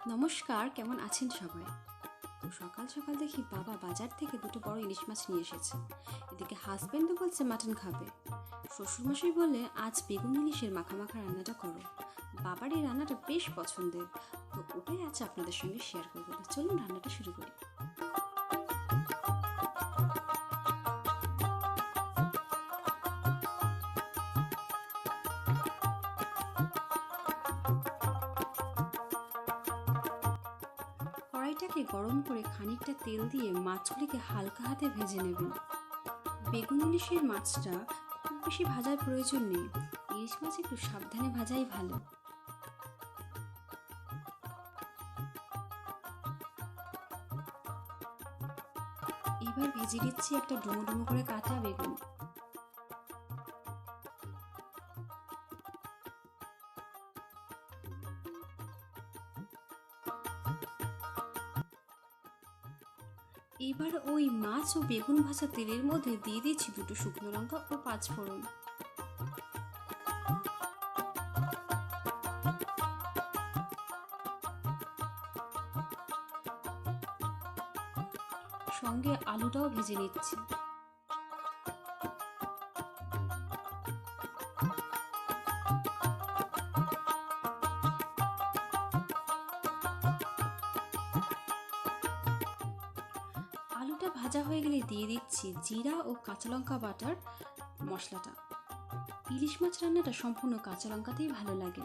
নমস্কার, কেমন আছেন সবাই? তো সকাল সকাল দেখি বাবা বাজার থেকে দুটো বড় ইলিশ মাছ নিয়ে এসেছে। এদিকে হাজব্যান্ডও বলছে মাটন খাবে। শ্বশুরমশাই বললে আজ বেগুন ইলিশের মাখা মাখা রান্নাটা করো। বাবার এই রান্নাটা বেশ পছন্দের, তো ওটাই আজ আপনাদের সঙ্গে শেয়ার করবো। তো চলুন রান্নাটা শুরু করি। কড়াইটাকে গরম করে খানিকটা তেল দিয়ে মাছগুলিকে হালকা হাতে ভেজে নেবেন। বেগুন ইলিশের মাছটা খুব বেশি ভাজার প্রয়োজন নেই, ইলিশ মাছ একটু সাবধানে ভাজাই ভালো। এবার ভেজে নিচ্ছি একটা ডুমো ডুমো করে কাটা বেগুন। এবার ওই মাছ ও বেগুন ভাজা তেলের মধ্যে দিয়ে দিচ্ছি দুটো শুকনো লঙ্কা ও 5 ফোড়ন। সঙ্গে আলুটাও ভেজে নিচ্ছি। আলুটা ভাজা হয়ে গেলে দিয়ে দিচ্ছি জিরা ও কাঁচা লঙ্কা বাটার মশলাটা। ইলিশ মাছ রান্নাটা সম্পূর্ণ কাঁচা লঙ্কাতেই ভালো লাগে।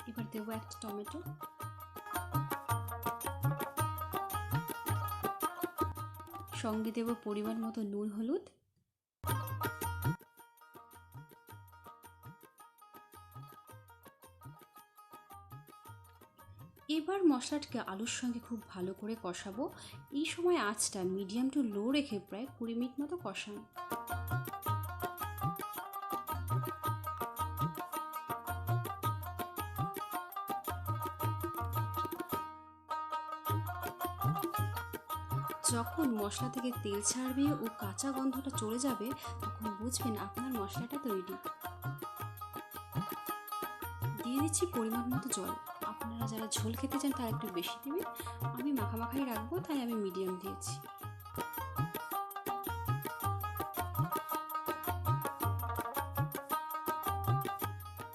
এবার দেবো একটা টমেটো, সঙ্গে দেব পরিমাণ মতো নুন হলুদ, এবার মশলাটাকে আলুর সঙ্গে খুব ভালো করে কষাবো। এই সময় আঁচটা মিডিয়াম টু লো রেখে প্রায় 20 মিনিট মতো কষান। যখন মশলা থেকে তেল ছাড়বে ও কাঁচা গন্ধটা চলে যাবে, তখন বুঝবেন আপনার মশলাটা তৈরি। দিয়ে দিচ্ছি পরিমাণ মতো জল। আপনারা যারা ঝোল খেতে চান তারা একটু বেশি দেবেন, আমি মাখা মাখাই রাখবো তাই আমি মিডিয়াম দিয়েছি।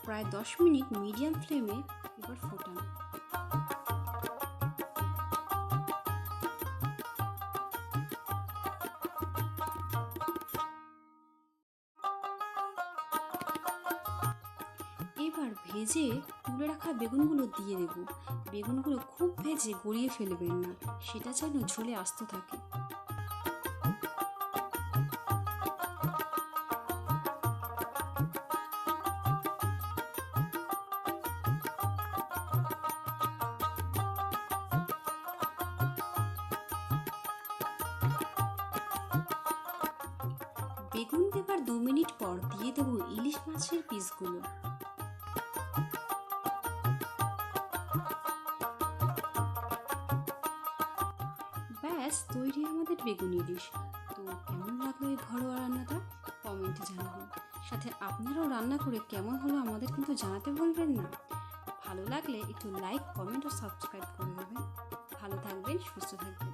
প্রায় 10 মিনিট মিডিয়াম ফ্লেমে এবার ফোটান। এবার ভেজে তুলে রাখা বেগুনগুলো দিয়ে দেব। বেগুনগুলো খুব ভেজে গড়িয়ে ফেলবেন না, সেটা যেন ঝোলে আস্ত থাকে। বেগুন দেবার 2 মিনিট পর দিয়ে দেবো ইলিশ মাছের পিসগুলো। ব্যাস তৈরি আমাদের বেগুন ইলিশ। তো কেমন লাগলো এই ঘরোয়া রান্নাটা কমেন্টে জানাবেন। সাথে আপনারাও রান্না করে কেমন হলো আমাদের কিন্তু জানাতে ভুলবেন না। ভালো লাগলে একটু লাইক, কমেন্ট ও সাবস্ক্রাইব করে দেবেন। ভালো থাকবেন, সুস্থ থাকবেন।